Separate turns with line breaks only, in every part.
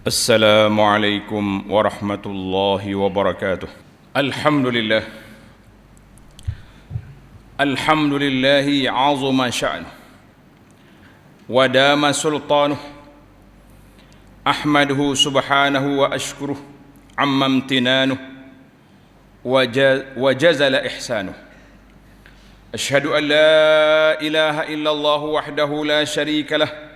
السلام عليكم ورحمة الله وبركاته. الحمد لله الحمد لله عظم شأنه ودام سلطانه، أحمده سبحانه وأشكره عما امتنانه وجزل إحسانه. أشهد أن لا إله إلا الله وحده لا شريك له،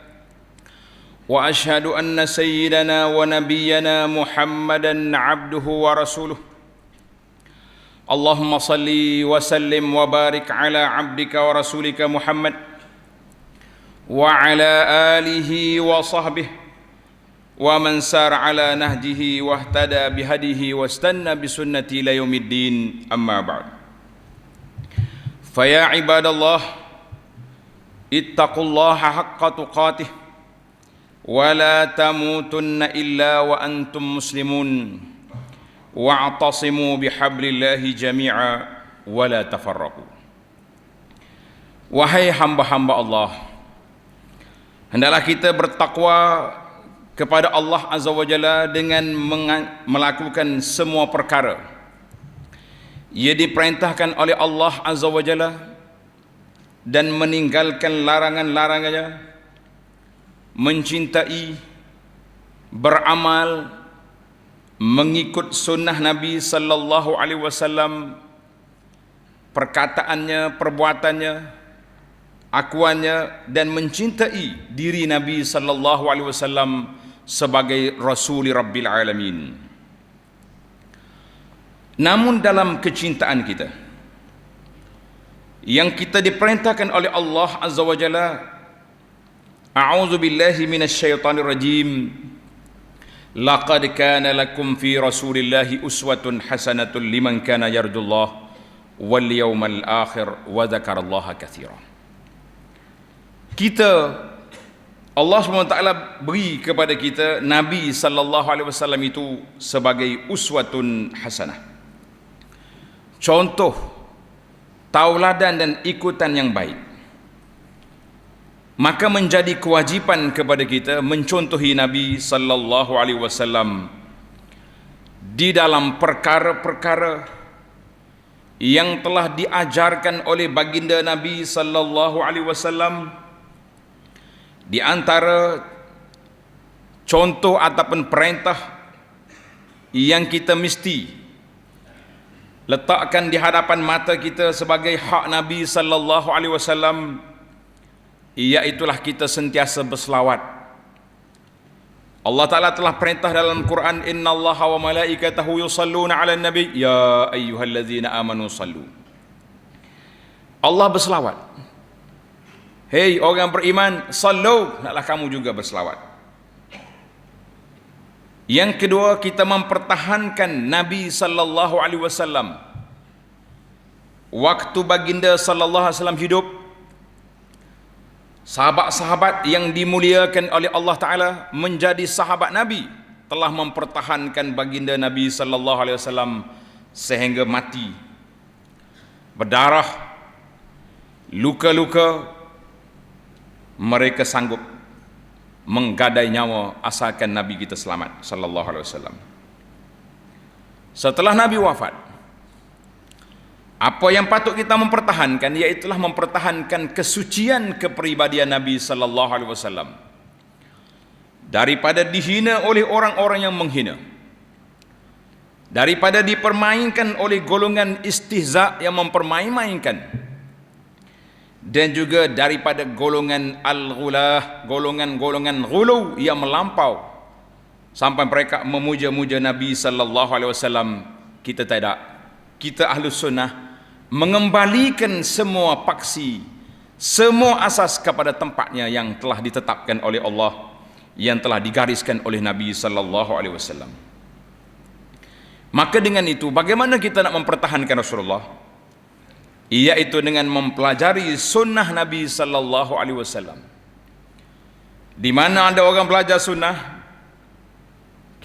وأشهد أن سيدنا ونبينا محمدا عبده ورسوله. اللهم صل وسلم وبارك على عبدك ورسولك محمد وعلى آله وصحبه ومن سار على نهجه واهتدى بهديه واستنى بسنته إلى يوم الدين. أما بعد، فيا عباد الله، اتقوا الله حق تقاته ولا تموتن إلا وأنتم مسلمون، واعتصموا بحبل الله جميعا ولا تفرقوا. Wahai hamba-hamba Allah, hendaklah kita bertakwa kepada Allah Azza wa Jalla dengan melakukan semua perkara ia diperintahkan oleh Allah Azza wa Jalla dan meninggalkan larangan-larangannya, mencintai, beramal, mengikut sunnah Nabi sallallahu alaihi wasallam, perkataannya, perbuatannya, akuannya, dan mencintai diri Nabi sallallahu alaihi wasallam sebagai Rasuli Rabbil Alamin. Namun dalam kecintaan kita yang kita diperintahkan oleh Allah Azza wa Jalla, A'udzu billahi minasyaitonir rajim. Laqad kana lakum fi Rasulillahi uswatun hasanatun liman kana yarjullah wal yawmal akhir wa dzakarallaha katsiran. Allah SWT beri kepada kita Nabi sallallahu alaihi wasallam itu sebagai uswatun hasanah, contoh, tauladan dan ikutan yang baik. Maka menjadi kewajipan kepada kita mencontohi Nabi sallallahu alaihi wasallam di dalam perkara-perkara yang telah diajarkan oleh baginda Nabi sallallahu alaihi wasallam. Di antara contoh ataupun perintah yang kita mesti letakkan di hadapan mata kita sebagai hak Nabi sallallahu alaihi wasallam, iaitulah kita sentiasa berselawat. Allah Ta'ala telah perintah dalam Quran, innallaha wa malaikatahu yusalluna ala nabi ya ayyuhallazina amanu sallu. Allah berselawat. Hei orang beriman, sallu, naklah kamu juga berselawat. Yang kedua, kita mempertahankan Nabi sallallahu alaihi wasallam. Waktu baginda sallallahu alaihi wasallam hidup, sahabat-sahabat yang dimuliakan oleh Allah Ta'ala menjadi sahabat Nabi telah mempertahankan baginda Nabi sallallahu alaihi wasallam sehingga mati, berdarah, luka-luka, mereka sanggup menggadai nyawa asalkan Nabi kita selamat sallallahu alaihi wasallam. Setelah Nabi wafat, apa yang patut kita mempertahankan, iaitulah mempertahankan kesucian kepribadian Nabi sallallahu alaihi wasallam daripada dihina oleh orang-orang yang menghina, daripada dipermainkan oleh golongan istihza yang mempermain-mainkan, dan juga daripada golongan al-ghulah, golongan-golongan ghulu yang melampau sampai mereka memuja-muja Nabi sallallahu alaihi wasallam. Kita tidak, kita Ahlus Sunnah mengembalikan semua paksi, semua asas kepada tempatnya yang telah ditetapkan oleh Allah, yang telah digariskan oleh Nabi sallallahu alaihi wasallam. Maka dengan itu, bagaimana kita nak mempertahankan Rasulullah? Iaitu dengan mempelajari sunnah Nabi sallallahu alaihi wasallam. Di mana ada orang belajar sunnah,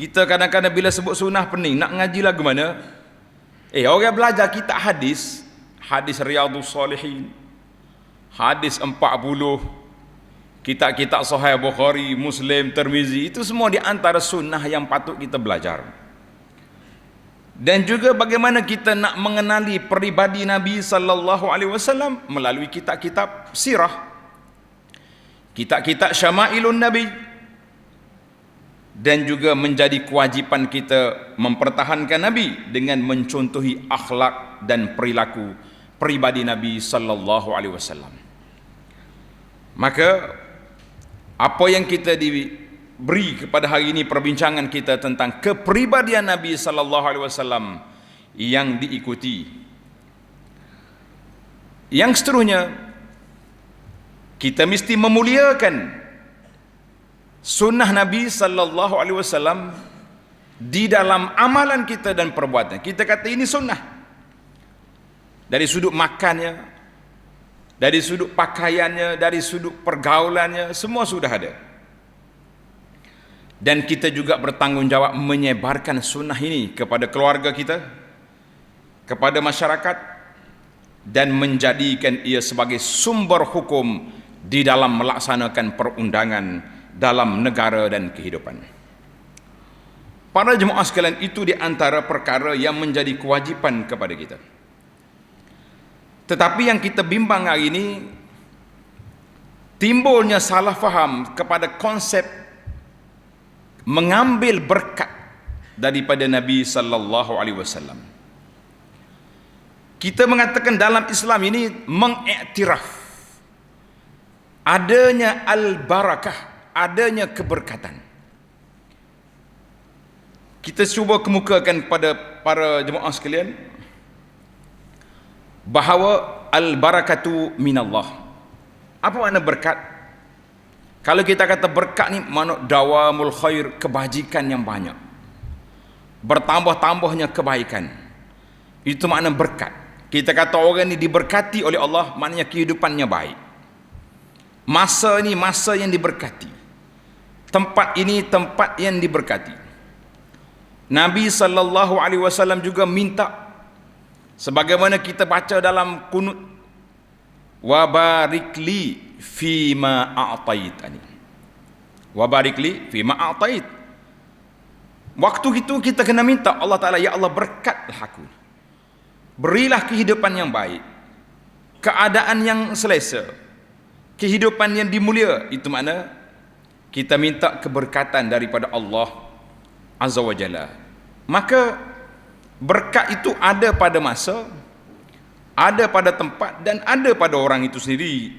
kita kadang-kadang bila sebut sunnah pening, nak ngaji lagu mana? Orang belajar kitab hadis Riyadhus Salihin, hadis 40, kitab-kitab Sahih Bukhari, Muslim, Tirmizi, itu semua di antara sunnah yang patut kita belajar. Dan juga bagaimana kita nak mengenali peribadi Nabi sallallahu alaihi wasallam melalui kitab-kitab sirah, kitab-kitab Syama'ilun Nabi. Dan juga menjadi kewajipan kita mempertahankan Nabi dengan mencontohi akhlak dan perilaku peribadi Nabi sallallahu alaihi wasallam. Maka apa yang kita diberi kepada hari ini, perbincangan kita tentang kepribadian Nabi sallallahu alaihi wasallam yang diikuti. Yang seterusnya, kita mesti memuliakan sunnah Nabi sallallahu alaihi wasallam di dalam amalan kita dan perbuatan. Kita kata ini sunnah. Dari sudut makannya, dari sudut pakaiannya, dari sudut pergaulannya, semua sudah ada. Dan kita juga bertanggungjawab menyebarkan sunnah ini kepada keluarga kita, kepada masyarakat, dan menjadikan ia sebagai sumber hukum di dalam melaksanakan perundangan dalam negara dan kehidupan. Para jemaah sekalian, itu di antara perkara yang menjadi kewajipan kepada kita. Tetapi yang kita bimbang hari ini, timbulnya salah faham kepada konsep mengambil berkat daripada Nabi sallallahu alaihi wasallam. Kita mengatakan dalam Islam ini mengiktiraf adanya al-barakah, adanya keberkatan. Kita cuba kemukakan kepada para jemaah sekalian bahawa al-barakatu minallah. Apa makna berkat? Kalau kita kata berkat ni makna dawamul khair, kebajikan yang banyak, bertambah-tambahnya kebaikan. Itu makna berkat. Kita kata orang ni diberkati oleh Allah, maknanya kehidupannya baik. Masa ini masa yang diberkati. Tempat ini tempat yang diberkati. Nabi sallallahu alaihi wasallam juga minta, sebagaimana kita baca dalam kunut, wa barik li fima a'taitani. Wa barik li fima a'tait. Waktu itu kita kena minta Allah Taala, ya Allah berkatlah aku. Berilah kehidupan yang baik, keadaan yang selesa, kehidupan yang dimulia. Itu makna kita minta keberkatan daripada Allah Azza wa Jalla. Maka berkat itu ada pada masa, ada pada tempat, dan ada pada orang itu sendiri,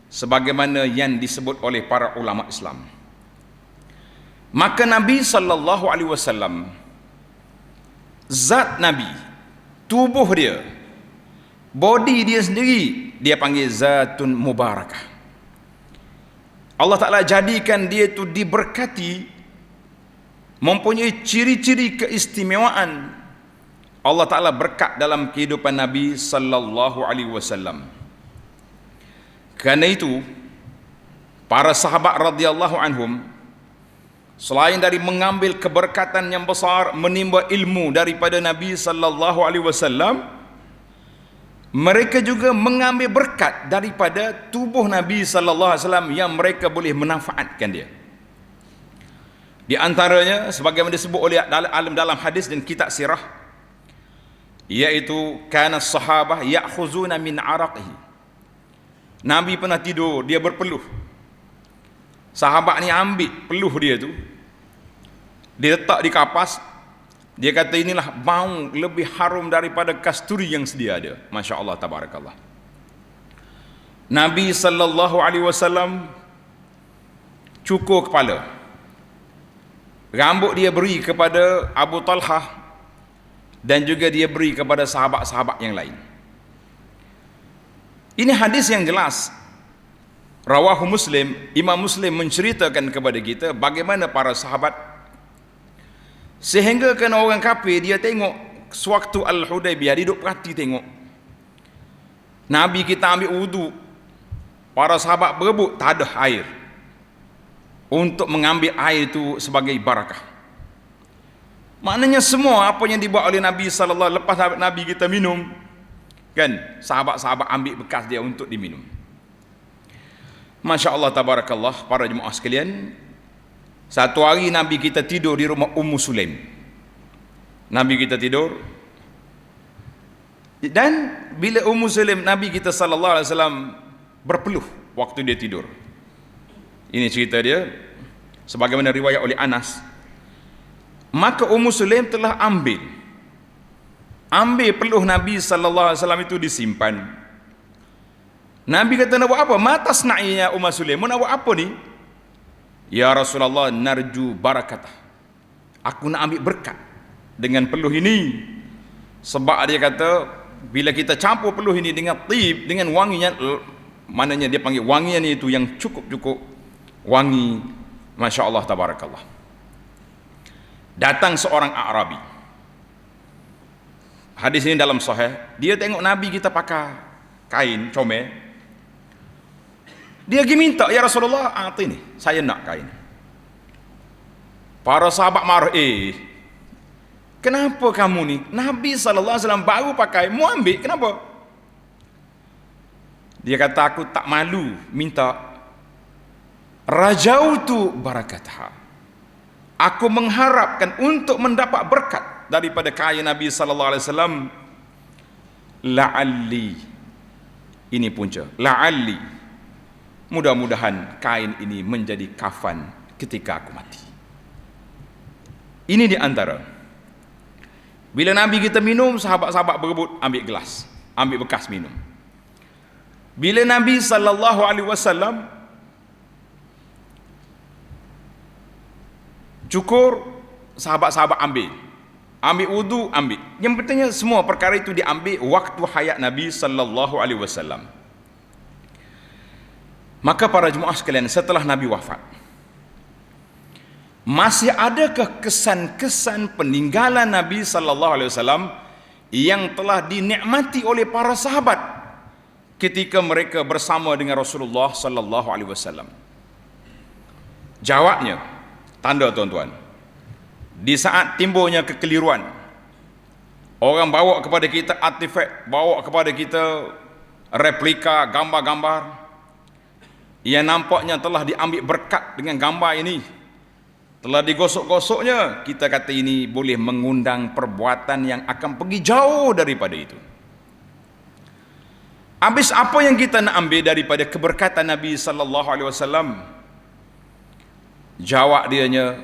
sebagaimana yang disebut oleh para ulama Islam. Maka Nabi sallallahu alaihi wasallam, zat Nabi, tubuh dia, body dia sendiri, dia panggil zatun mubarakah. Allah Ta'ala jadikan dia itu diberkati, mempunyai ciri-ciri keistimewaan. Allah Ta'ala berkat dalam kehidupan Nabi sallallahu alaihi wasallam. Kerana itu, para sahabat radhiyallahu anhum, selain dari mengambil keberkatan yang besar, menimba ilmu daripada Nabi sallallahu alaihi wasallam, mereka juga mengambil berkat daripada tubuh Nabi sallallahu alaihi wasallam yang mereka boleh memanfaatkan dia. Di antaranya sebagaimana disebut oleh dalam hadis dan kitab sirah, iaitu kana sahabah ya'khuzuna min araqihi. Nabi pernah tidur, dia berpeluh. Sahabat ni ambil peluh dia tu, dia letak di kapas. Dia kata inilah bau lebih harum daripada kasturi yang sedia ada. Masya Allah, tabarakallah. Nabi sallallahu alaihi wasallam cukur kepala. Rambut dia beri kepada Abu Talhah, dan juga dia beri kepada sahabat-sahabat yang lain. Ini hadis yang jelas. Rawahu Muslim, Imam Muslim menceritakan kepada kita bagaimana para sahabat, sehingga kena orang kafir dia tengok sewaktu Al-Hudaybiyah, dia duduk perhati tengok Nabi kita ambil wudu, para sahabat berebut tak ada air untuk mengambil air itu sebagai barakah. Maknanya semua apa yang dibuat oleh Nabi sallallahu alaihi wasallam, lepas Nabi kita minum kan, sahabat-sahabat ambil bekas dia untuk diminum. Masya Allah tabarakallah, para jemaah sekalian, satu hari Nabi kita tidur di rumah Ummu Sulaim. Nabi kita tidur, dan bila Ummu Sulaim, Nabi kita sallallahu alaihi wasallam berpeluh waktu dia tidur. Ini cerita dia sebagaimana riwayat oleh Anas. Maka Ummu Sulaim telah ambil peluh Nabi sallallahu alaihi wasallam itu disimpan. Nabi kata, nak buat apa? Matas na'inya Ummu Sulaim, nak buat apa ni? Ya Rasulullah, narju barakatah. Aku nak ambil berkat dengan peluh ini. Sebab dia kata, bila kita campur peluh ini dengan tib, dengan wanginya, maknanya dia panggil wangian itu yang cukup-cukup wangi. Masya Allah tabarakallah. Datang seorang Arabi. Hadis ini dalam Sahih. Dia tengok Nabi kita pakai kain comel. Dia pergi minta, ya Rasulullah, ini saya nak kain. Para sahabat marah, kenapa kamu ni? Nabi SAW baru pakai, mu ambil, kenapa? Dia kata, aku tak malu minta. Rajautu barakatha. Aku mengharapkan untuk mendapat berkat daripada kain Nabi SAW. La'alli, ini punca, la'alli, mudah-mudahan kain ini menjadi kafan ketika aku mati. Ini di antara, bila Nabi kita minum, sahabat-sahabat berebut ambil gelas, ambil bekas minum. Bila Nabi SAW cukur, sahabat-sahabat ambil wudu, ambil. Yang pentingnya semua perkara itu diambil waktu hayat Nabi SAW. Maka para jemaah sekalian, setelah Nabi wafat, masih adakah kesan-kesan peninggalan Nabi SAW yang telah dinikmati oleh para sahabat ketika mereka bersama dengan Rasulullah SAW? Jawabnya, tanda tuan-tuan, di saat timbulnya kekeliruan, orang bawa kepada kita artifak, bawa kepada kita replika gambar-gambar yang nampaknya telah diambil berkat dengan gambar ini, telah digosok-gosoknya, kita kata ini boleh mengundang perbuatan yang akan pergi jauh daripada itu. Habis apa yang kita nak ambil daripada keberkatan Nabi SAW? Jawab dianya,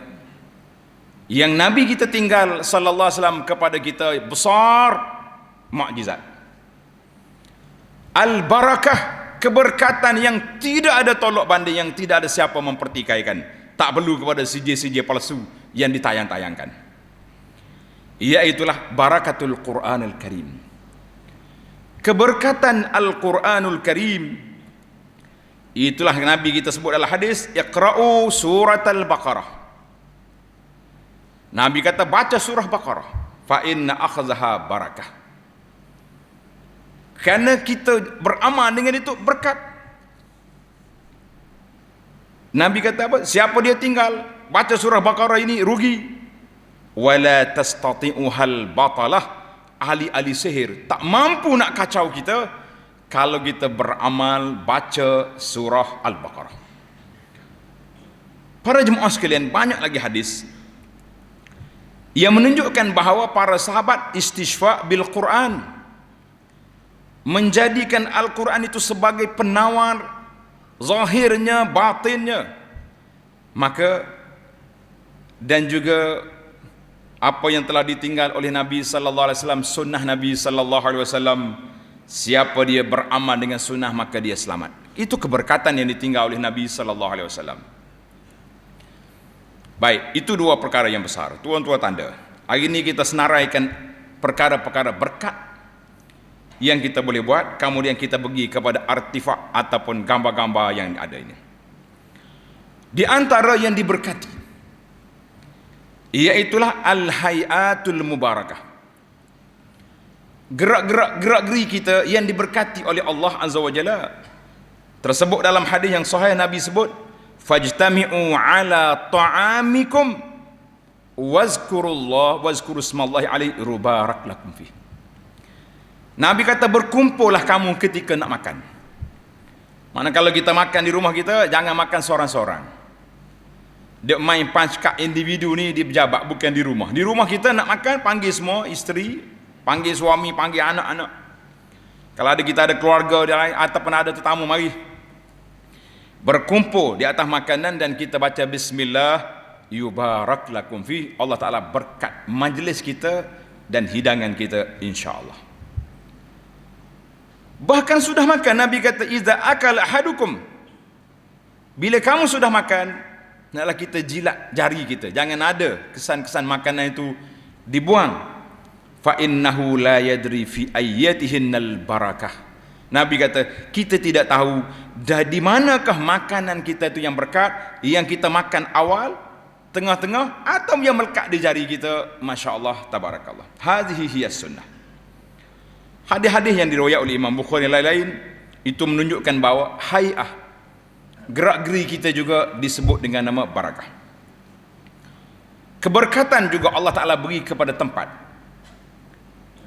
yang Nabi kita tinggal SAW kepada kita besar mukjizat, al-barakah, keberkatan yang tidak ada tolak banding, yang tidak ada siapa mempertikaikan, tak perlu kepada sijil-sijil palsu yang ditayang-tayangkan. Iaitulah barakatul Quranul Karim, keberkatan Al-Quranul Karim. Itulah Nabi kita sebut dalam hadis, iqra'u surat Al-Baqarah. Nabi kata, baca surah Baqarah, fa inna akhzaha barakah. Kerana kita beramal dengan itu berkat. Nabi kata apa? Siapa dia tinggal baca surah Baqarah ini rugi. Wala tastati'uhal batalah, ahli-ahli sihir tak mampu nak kacau kita kalau kita beramal baca surah Al-Baqarah. Para jemaah sekalian, banyak lagi hadis yang menunjukkan bahawa para sahabat istishfa' bil Quran, menjadikan Al-Quran itu sebagai penawar zahirnya, batinnya. Maka, dan juga apa yang telah ditinggal oleh Nabi SAW, sunnah Nabi SAW, siapa dia beramal dengan sunnah maka dia selamat. Itu keberkatan yang ditinggal oleh Nabi SAW. Baik, itu dua perkara yang besar. Tuan-tuan tanda, hari ini kita senaraikan perkara-perkara berkat yang kita boleh buat, kemudian kita pergi kepada artifak ataupun gambar-gambar yang ada ini. Di antara yang diberkati, iaitulah al-hayatul mubarakah, gerak-geri kita yang diberkati oleh Allah Azza wa Jalla. Tersebut dalam hadis yang sahih, Nabi sebut, fajtami'u ala ta'amikum wazkurullah wazkurusmallahi alaihi rubarak lakum fih. Nabi kata, berkumpullah kamu ketika nak makan. Mana kalau kita makan di rumah kita, jangan makan seorang-seorang. Dia main punch card individu ni di pejabat, bukan di rumah. Di rumah kita nak makan, panggil semua isteri, panggil suami, panggil anak-anak. Kalau kita ada keluarga dia lain ataupun ada tetamu, mari berkumpul di atas makanan dan kita baca bismillah, yubarak lakum fi. Allah Ta'ala berkat majlis kita dan hidangan kita, insya-Allah. Bahkan sudah makan, Nabi kata iza akala ahadukum, bila kamu sudah makan, naklah kita jilat jari kita, jangan ada kesan-kesan makanan itu dibuang. Fa innahu la yadri fi ayyatihinnal barakah. Nabi kata kita tidak tahu dari manakah makanan kita itu yang berkat, yang kita makan awal, tengah-tengah, atau yang melekat di jari kita. Masya-Allah, tabarakallah. Hadhihi hiyas sunnah. Hadis-hadis yang diriwayat oleh Imam Bukhari dan lain-lain itu menunjukkan bahawa hai'ah, gerak-geri kita juga disebut dengan nama barakah. Keberkatan juga Allah Ta'ala beri kepada tempat,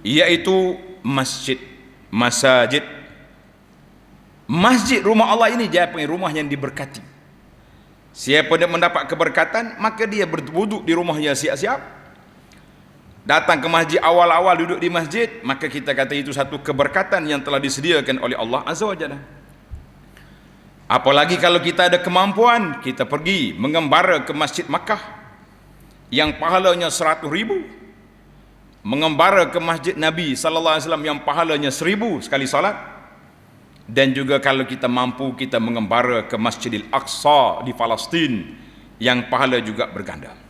iaitu masjid, masajid. Masjid, rumah Allah ini dia panggil rumah yang diberkati. Siapa yang mendapat keberkatan, maka dia berduduk di rumahnya siap-siap. Datang ke masjid awal-awal, duduk di masjid, maka kita kata itu satu keberkatan yang telah disediakan oleh Allah Azza wa Jalla. Apalagi kalau kita ada kemampuan, kita pergi mengembara ke Masjid Makkah yang pahalanya 100,000, mengembara ke Masjid Nabi sallallahu alaihi wasallam yang pahalanya 1000 sekali salat, dan juga kalau kita mampu, kita mengembara ke Masjidil Aqsa di Palestin yang pahala juga berganda.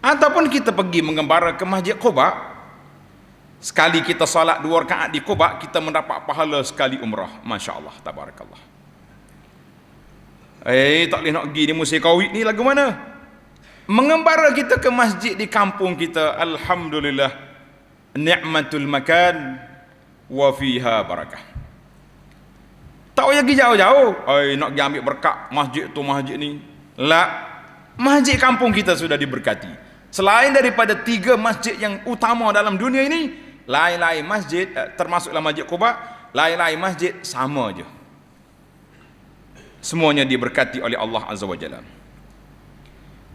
Ataupun kita pergi mengembara ke Masjid Quba, sekali kita salat 2 rakaat di Quba, kita mendapat pahala sekali umrah. Masya-Allah, tabarakallah. Tak boleh nak pergi di musim Covid ni lagu mana? Mengembara kita ke masjid di kampung kita, alhamdulillah, ni'matul makan wa fiha barakah. Tak payah pergi jauh-jauh, nak pergi ambil berkat masjid tu masjid ni. La, masjid kampung kita sudah diberkati. Selain daripada 3 masjid yang utama dalam dunia ini, lain-lain masjid, termasuklah Masjid Quba, lain-lain masjid sama je. Semuanya diberkati oleh Allah Azza wa Jalla.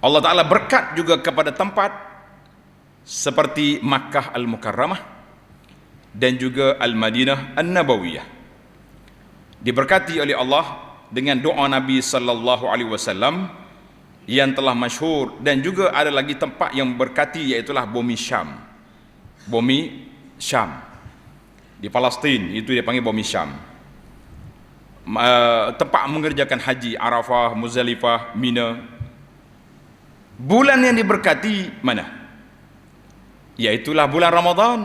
Allah Ta'ala berkat juga kepada tempat seperti Makkah Al-Mukarramah dan juga Al-Madinah An-Nabawiyah. Diberkati oleh Allah dengan doa Nabi sallallahu alaihi wasallam yang telah masyhur, dan juga ada lagi tempat yang berkati, iaitulah bumi Syam. Bumi Syam di Palestin, itu dia panggil bumi Syam. Tempat mengerjakan haji, Arafah, Muzdalifah, Mina. Bulan yang diberkati mana? Iaitulah bulan Ramadan.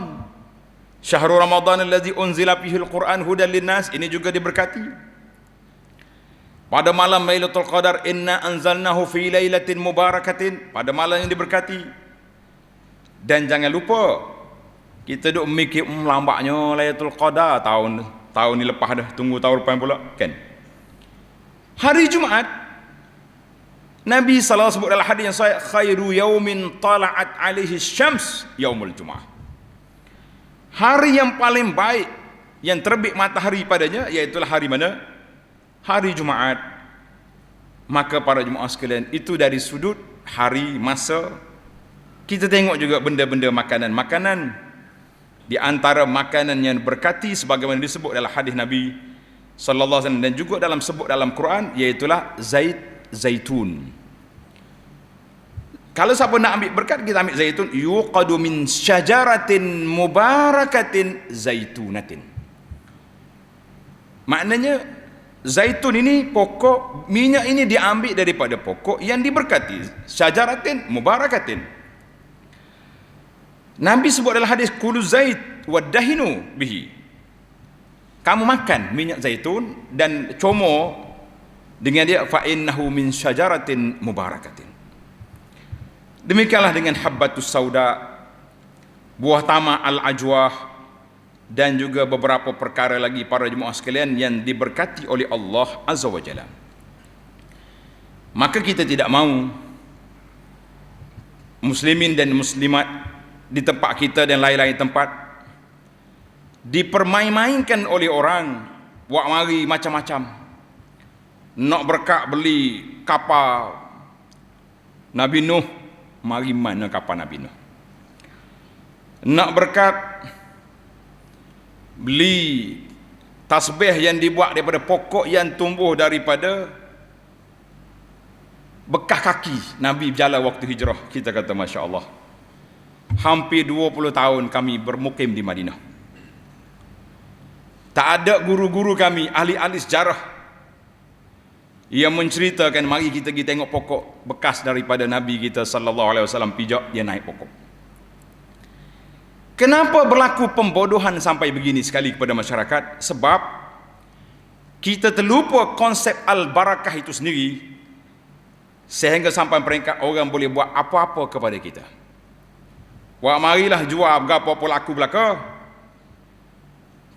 Syahrul Ramadan allazi unzila fihi al-Quran hudan linnas, ini juga diberkati. Pada malam Lailatul Qadar, inna anzalnahu fi lailatin mubarakatin, pada malam yang diberkati. Dan jangan lupa, kita duk mikir lambatnya Lailatul Qadar, tahun ni lepas dah, tunggu tahun depan pula kan. Hari Jumaat, Nabi sallallahu alaihi wasallam sebut dalam hadis yang sahih, khairu yaumin tala'at alaihi syams yaumul Jumaah. Hari yang paling baik yang terbit matahari padanya, iaitulah hari mana? Hari Jumaat. Maka para jemaah sekalian, itu dari sudut hari, masa, kita tengok juga benda-benda makanan-makanan. Di antara makanan yang berkati sebagaimana disebut dalam hadis Nabi sallallahu alaihi wasallam dan juga sebut dalam Quran, iaitulah zaitun. Kalau siapa nak ambil berkat, kita ambil zaitun. Yuqadu min syajaratin mubarakatin zaitunatin. Maknanya zaitun ini, pokok minyak ini diambil daripada pokok yang diberkati, syajaratin mubarakatin. Nabi sebut dalam hadis, kulu zait wadahinu bihi. Kamu makan minyak zaitun dan comor dengan dia, fa innahu min syajaratin mubarakatin. Demikianlah dengan habbatus sauda, buah tama al-ajwah, dan juga beberapa perkara lagi para jemaah sekalian yang diberkati oleh Allah Azza wa Jalla. Maka kita tidak mahu muslimin dan muslimat di tempat kita dan lain-lain tempat dipermain-mainkan oleh orang buat mari macam-macam. Nak berkat beli kapal Nabi Nuh, mari mana kapal Nabi Nuh. Nak berkat beli tasbih yang dibuat daripada pokok yang tumbuh daripada bekas kaki Nabi berjalan waktu hijrah. Kita kata Masya Allah, hampir 20 tahun kami bermukim di Madinah. Tak ada guru-guru kami, ahli-ahli sejarah yang menceritakan mari kita pergi tengok pokok bekas daripada Nabi kita sallallahu alaihi wasallam pijak dia naik pokok. Kenapa berlaku pembodohan sampai begini sekali kepada masyarakat? Sebab kita terlupa konsep al-barakah itu sendiri, sehingga sampai peringkat orang boleh buat apa-apa kepada kita. Wah, marilah jual berapa pun laku belaka.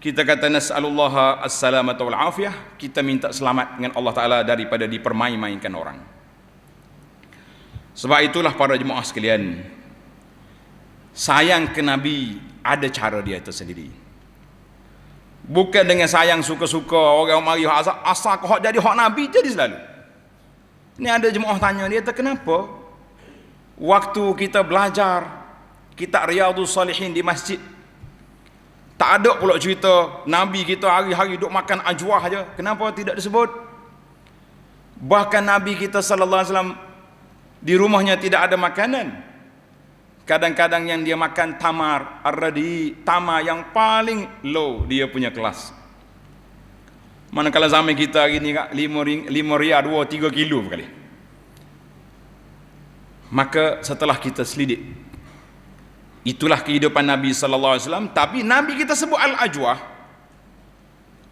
Kita kata nas'alullah as-salamata wal afiyah, kita minta selamat dengan Allah Ta'ala daripada dipermain-mainkan orang. Sebab itulah para jemaah sekalian, sayang ke Nabi ada cara dia tersendiri. Bukan dengan sayang suka-suka orang mari asal kau jadi hak Nabi jadi selalu. Ni ada jemaah tanya dia, kenapa waktu kita belajar kitab Riyadhus Salihin di masjid tak ada pula cerita Nabi kita hari-hari duk makan ajwah aja. Kenapa tidak disebut? Bahkan Nabi kita sallallahu alaihi wasallam di rumahnya tidak ada makanan. Kadang-kadang yang dia makan tamar ar-radi, tamar yang paling low dia punya kelas. Manakala zaman kita hari ni 5 riyal 2-3 kilo sekali. Maka setelah kita selidik, itulah kehidupan Nabi sallallahu alaihi wasallam. Tapi Nabi kita sebut al-ajwah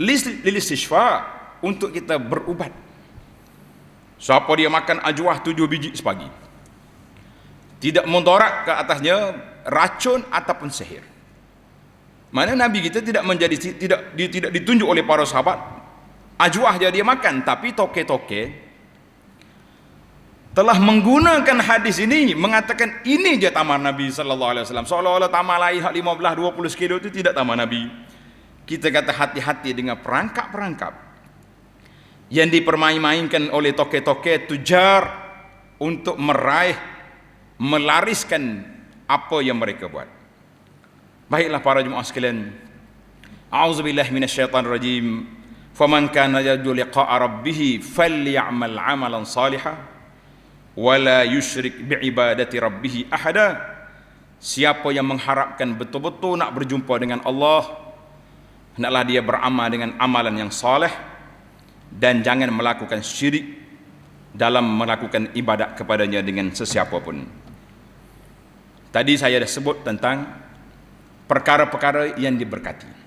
lil istishfa, untuk kita berubat. Siapa dia makan ajwah 7 biji sepagi, tidak mudarat ke atasnya racun ataupun sihir. Mana Nabi kita tidak ditunjuk oleh para sahabat ajwah je dia makan, tapi toke-toke telah menggunakan hadis ini mengatakan ini je tamar Nabi sallallahu alaihi wasallam, seolah-olah tamar lain 15-20 kilo itu tidak tamar Nabi. Kita kata hati-hati dengan perangkap-perangkap yang dipermain-mainkan oleh toke-toke tujar untuk meraih, melariskan apa yang mereka buat. Baiklah para jemaah sekalian, a'udzubillahi minasyaitonirrajim. Faman kana yarju liqa'a rabbih falyamal 'amalan shalihan wala yusyrik bi'ibadati rabbih ahada. Siapa yang mengharapkan betul-betul nak berjumpa dengan Allah, hendaklah dia beramal dengan amalan yang soleh dan jangan melakukan syirik dalam melakukan ibadat kepadanya dengan sesiapa pun. Tadi saya dah sebut tentang perkara-perkara yang diberkati,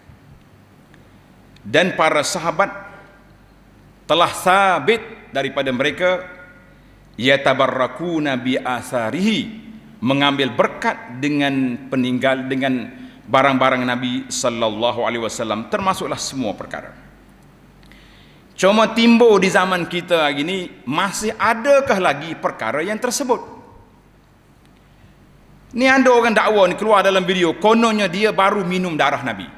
dan para sahabat telah sabit daripada mereka yatabarrakuna bi atharihi, mengambil berkat dengan peninggal, dengan barang-barang Nabi sallallahu alaihi wasallam, termasuklah semua perkara. Cuma timbul di zaman kita hari ini, masih adakah lagi perkara yang tersebut? Ni ada orang dakwa ni keluar dalam video, kononnya dia baru minum darah Nabi.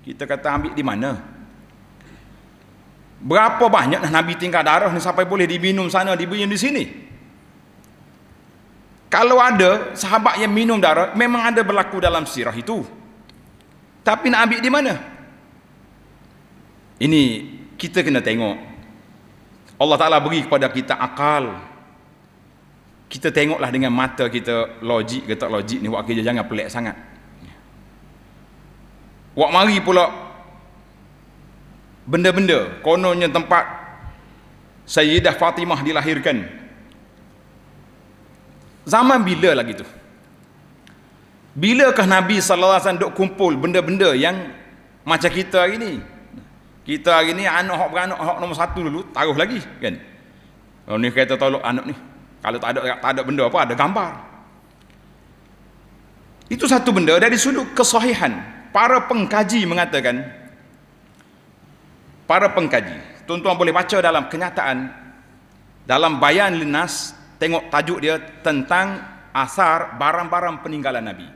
Kita kata ambil di mana? Berapa banyak Nabi tinggal darah ni sampai boleh diminum sana, diminum di sini? Kalau ada sahabat yang minum darah, memang ada berlaku dalam sirah itu. Tapi nak ambil di mana? Ini kita kena tengok. Allah Ta'ala beri kepada kita akal. Kita tengoklah dengan mata kita, logik ke tak logik ni, buat kerja jangan pelik sangat. Buat mari pula benda-benda, kononnya tempat Sayyidah Fatimah dilahirkan. Zaman bila lagi tu? Bilakah Nabi sallallahu alaihi wasallam duk kumpul benda-benda yang macam kita hari ni? Kita hari ni anak hak beranak hak nombor 1 dulu taruh lagi kan. Oh ni kata tolong anak ni. Kalau tak ada benda apa, ada gambar. Itu satu benda. Dari sudut kesahihan, para pengkaji mengatakan, para pengkaji, tuan-tuan boleh baca dalam kenyataan, dalam Bayan Linnas, tengok tajuk dia tentang asar barang-barang peninggalan Nabi.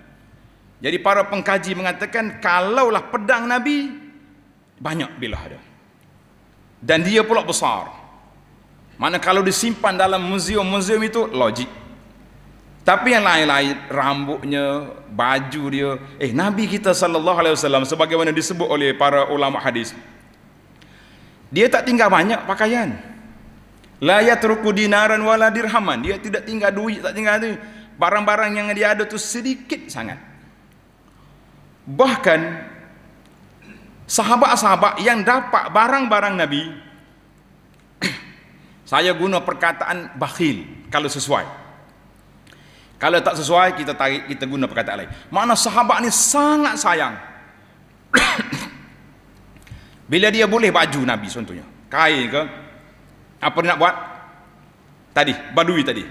Jadi para pengkaji mengatakan, kalaulah pedang Nabi banyak bilah ada. Dan dia pula besar. Mana kalau disimpan dalam museum-museum itu logik. Tapi yang lain-lain, rambutnya, baju dia, Nabi kita sallallahu alaihi wasallam sebagaimana disebut oleh para ulama hadis, dia tak tinggal banyak pakaian. La yatruku dinaran wala dirhaman. Dia tidak tinggal duit, tak tinggal tu. Barang-barang yang dia ada tu sedikit sangat. Bahkan sahabat-sahabat yang dapat barang-barang Nabi, saya guna perkataan bakhil kalau sesuai. Kalau tak sesuai, kita tarik, kita guna perkataan lain. Mana sahabat ni sangat sayang. Bila dia boleh baju Nabi contohnya, kain ke, apa dia nak buat? Tadi, badui tadi.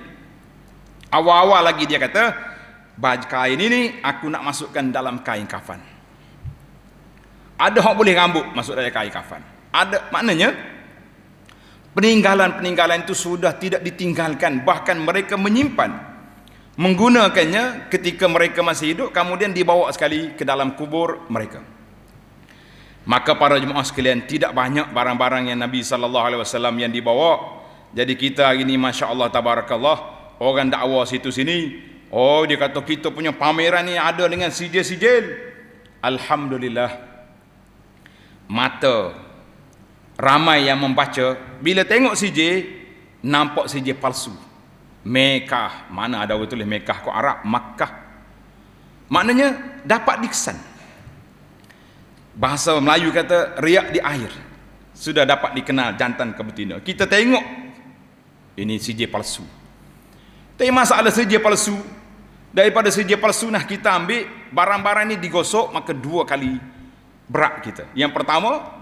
Awal-awal lagi dia kata, baju kain ini aku nak masukkan dalam kain kafan. Ada orang boleh rambut masuk dalam kain kafan. Ada, maknanya peninggalan-peninggalan itu sudah tidak ditinggalkan, bahkan mereka menyimpan, menggunakannya ketika mereka masih hidup, kemudian dibawa sekali ke dalam kubur mereka. Maka para jemaah sekalian, tidak banyak barang-barang yang Nabi sallallahu alaihi wasallam yang dibawa. Jadi kita hari ini masya-Allah tabarakallah, orang dakwah situ sini, dia kata kita punya pameran ni ada dengan sijil-sijil. Alhamdulillah, mata ramai yang membaca, bila tengok sijil, nampak sijil palsu. Mekah, mana ada orang tulis Mekah kau Arab, Makkah. Maknanya dapat dikesan. Bahasa Melayu kata riak di air. Sudah dapat dikenal jantan ke betina. Kita tengok ini sijil palsu. Tapi masalah sijil palsu, daripada sijil palsu nah kita ambil barang-barang ini digosok, maka dua kali berat kita. Yang pertama,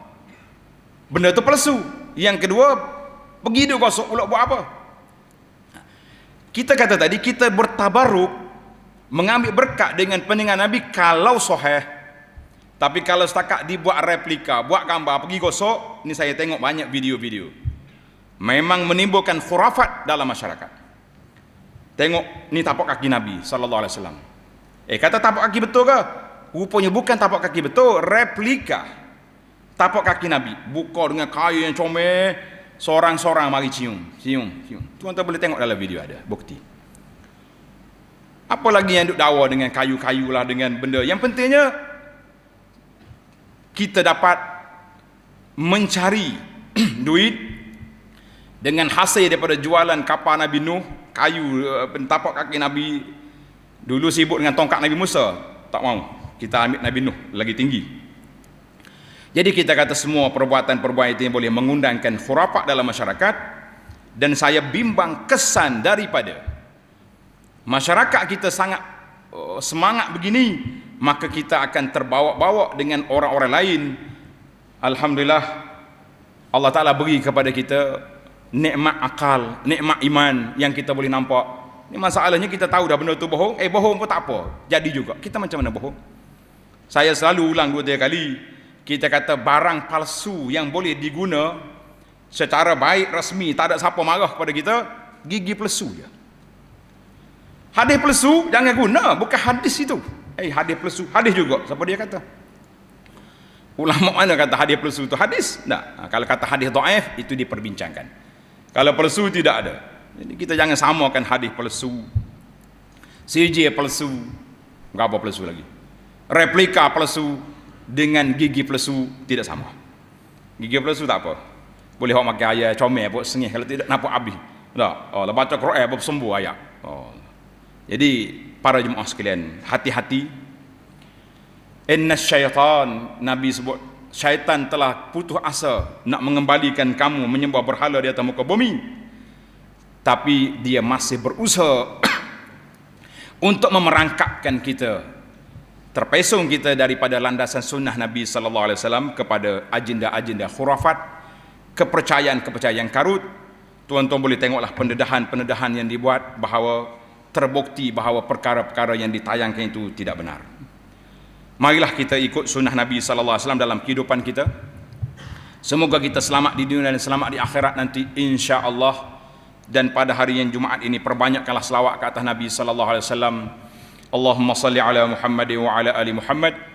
benda itu palsu. Yang kedua, pergi dia gosok pula buat apa? Kita kata tadi, kita bertabaruk, mengambil berkat dengan peninggalan Nabi kalau sahih. Tapi kalau setakat dibuat replika, buat gambar, pergi gosok, ni saya tengok banyak video-video, memang menimbulkan khurafat dalam masyarakat. Tengok, ni tapak kaki Nabi sallallahu alaihi wasallam. Kata tapak kaki betul ke? Rupanya bukan tapak kaki betul, replika tapak kaki Nabi. Buka dengan kayu yang comel, seorang-seorang mari cium. Tuan-tuan boleh tengok dalam video, ada bukti. Apa lagi yang duk dawa dengan kayu-kayu lah, dengan benda. Yang pentingnya kita dapat mencari duit dengan hasil daripada jualan kapal Nabi Nuh, kayu tapak kaki Nabi. Dulu sibuk dengan tongkat Nabi Musa, tak mau, kita ambil Nabi Nuh lagi tinggi. Jadi kita kata semua perbuatan-perbuatan itu yang boleh mengundangkan khurafat dalam masyarakat. Dan saya bimbang kesan daripada masyarakat kita sangat semangat begini, maka kita akan terbawa-bawa dengan orang-orang lain. Alhamdulillah, Allah Ta'ala beri kepada kita nikmat akal, nikmat iman yang kita boleh nampak. Ini masalahnya kita tahu dah benda tu bohong, bohong pun tak apa, jadi juga. Kita macam mana bohong? Saya selalu ulang 2-3 kali, kita kata barang palsu yang boleh diguna secara baik, rasmi, tak ada siapa marah kepada kita, gigi palsu je. Hadis palsu jangan guna, bukan hadis itu. Hadis palsu, hadis juga. Siapa dia kata? Ulama mana kata hadis palsu itu hadis? Tak. Kalau kata hadis dhaif, itu diperbincangkan. Kalau palsu tidak ada. Jadi kita jangan samakan hadis palsu, sijil palsu, enggak apa palsu lagi, replika palsu dengan gigi palsu, tidak sama. Gigi palsu tak apa, boleh orang makan ayat comel buat sengih, kalau tidak nampak habis. Tak. Baca Quran buat sembuh ayat. Jadi para jemaah sekalian, hati-hati. Inna syaitan, Nabi sebut syaitan telah putus asa nak mengembalikan kamu menyembah berhala di atas muka bumi, tapi dia masih berusaha untuk memerangkapkan kita, terpesong kita daripada landasan sunnah Nabi sallallahu alaihi wasallam kepada agenda-agenda khurafat, kepercayaan-kepercayaan karut. Tuan-tuan boleh tengoklah pendedahan-pendedahan yang dibuat, bahawa terbukti bahawa perkara-perkara yang ditayangkan itu tidak benar. Marilah kita ikut sunnah Nabi sallallahu alaihi wasallam dalam kehidupan kita. Semoga kita selamat di dunia dan selamat di akhirat nanti, insya-Allah. Dan pada hari yang Jumaat ini perbanyakkanlah selawat ke atas Nabi sallallahu alaihi wasallam. Allahumma salli ala Muhammad wa ala ali Muhammad